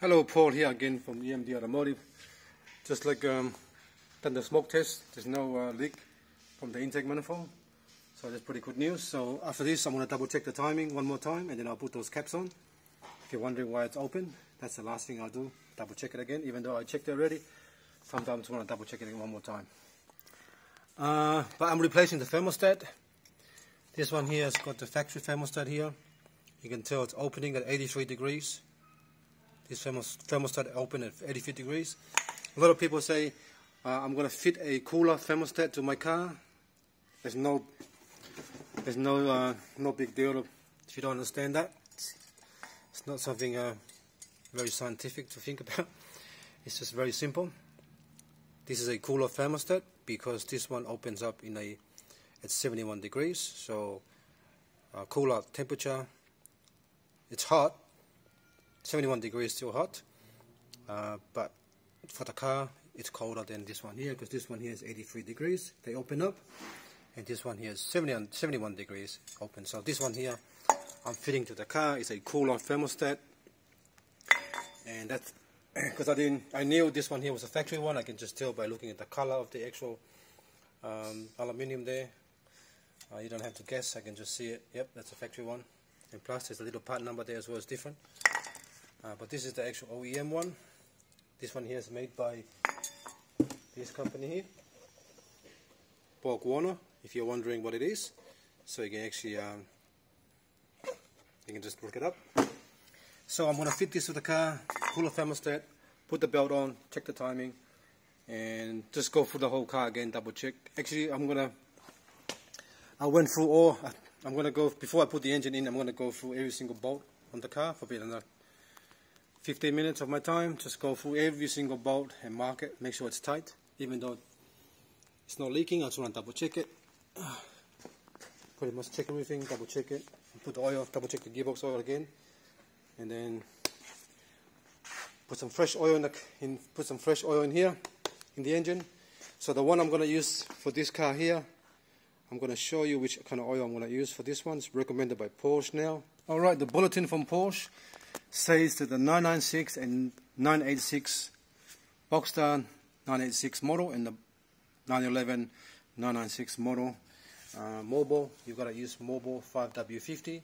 Hello, Paul here again from EMD Automotive. Just like done the smoke test, there's no leak from the intake manifold, so that's pretty good news. So after this, I'm going to double check the timing one more time, and then I'll put those caps on. If you're wondering why it's open, that's the last thing I'll do, double check it again. Even though I checked it already, sometimes I want to double check it one more time. But I'm replacing the thermostat. This one here has got the factory thermostat here. You can tell it's opening at 83 degrees. This thermostat open at 83 degrees. A lot of people say I'm going to fit a cooler thermostat to my car. There's no big deal if you don't understand that. It's not something very scientific to think about. It's just very simple. This is a cooler thermostat because this one opens up at 71 degrees. So cooler temperature. It's hot. 71 degrees still hot, but for the car it's colder than this one here, because this one here is 83 degrees, they open up, and this one here is 71 degrees open. So this one here I'm fitting to the car is a cooler thermostat, and that's because I knew this one here was a factory one. I can just tell by looking at the color of the actual aluminium there. You don't have to guess, I can just see it. Yep, that's a factory one, and plus there's a little part number there as well, it's different. But this is the actual OEM one. This one here is made by this company here, Warner, if you're wondering what it is. So you can actually, you can just look it up. So I'm going to fit this to the car, cooler thermostat, put the belt on, check the timing, and just go through the whole car again, double check. Actually, I went through all, I'm going to go, before I put the engine in, I'm going to go through every single bolt on the car for another 15 minutes of my time. Just go through every single bolt and mark it, make sure it's tight. Even though it's not leaking, I just want to double check it. Pretty much check everything, double check it. Put the oil, double check the gearbox oil again, and then put some fresh oil in here in the engine. So the one I'm going to use for this car here, I'm going to show you which kind of oil I'm going to use for this one. It's recommended by Porsche now. Alright, the bulletin from Porsche says that the 996 and 986 Boxster 986 model and the 911 996 model mobile, you've got to use mobile 5W50.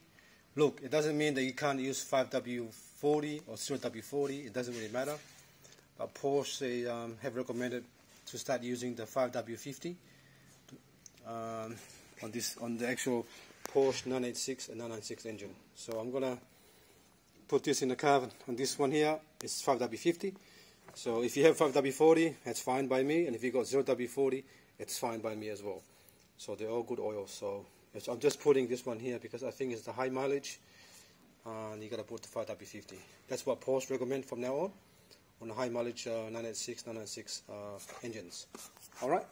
Look, it doesn't mean that you can't use 5W40 or 0W40, it doesn't really matter. But Porsche, they have recommended to start using the 5W50 on the actual Porsche 986 and 996 engine. So I'm gonna put this in the car. On this one here, it's 5W50. So if you have 5W40, that's fine by me, and if you got 0W40, it's fine by me as well. So they're all good oils. So I'm just putting this one here because I think it's the high mileage, and you gotta put the 5W50. That's what Porsche recommend from now on the high mileage 986, 996 engines. All right.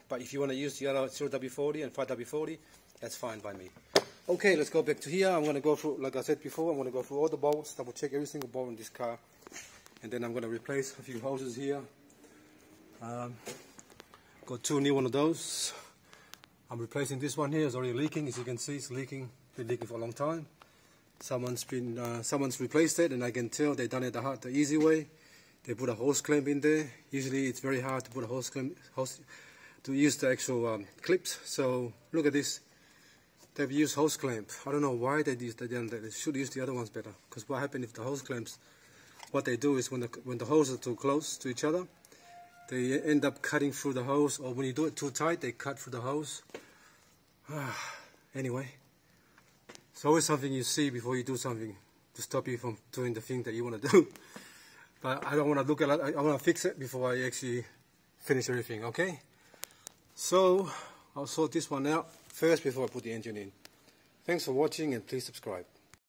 But if you want to use the other 0W40 and 5W40, that's fine by me. Okay, let's go back to here. I'm going to go through, like I said before, I'm going to go through all the bolts, double check every single bolt in this car, and then I'm going to replace a few hoses here. Got two new one of those. I'm replacing this one here. It's already leaking, as you can see. It's leaking. Been leaking for a long time. Someone's replaced it, and I can tell they've done it the easy way. They put a hose clamp in there. Usually it's very hard to put a hose clamp to use the actual clips. So look at this. They've used hose clamp. I don't know why they did that. They should use the other ones better. Because what happens if the hose clamps, what they do is when the hoses are too close to each other, they end up cutting through the hose, or when you do it too tight, they cut through the hose. Anyway, it's always something you see before you do something to stop you from doing the thing that you want to do. But I don't want to look at it. I want to fix it before I actually finish everything. Okay. So I'll sort this one out first before I put the engine in. Thanks for watching, and please subscribe.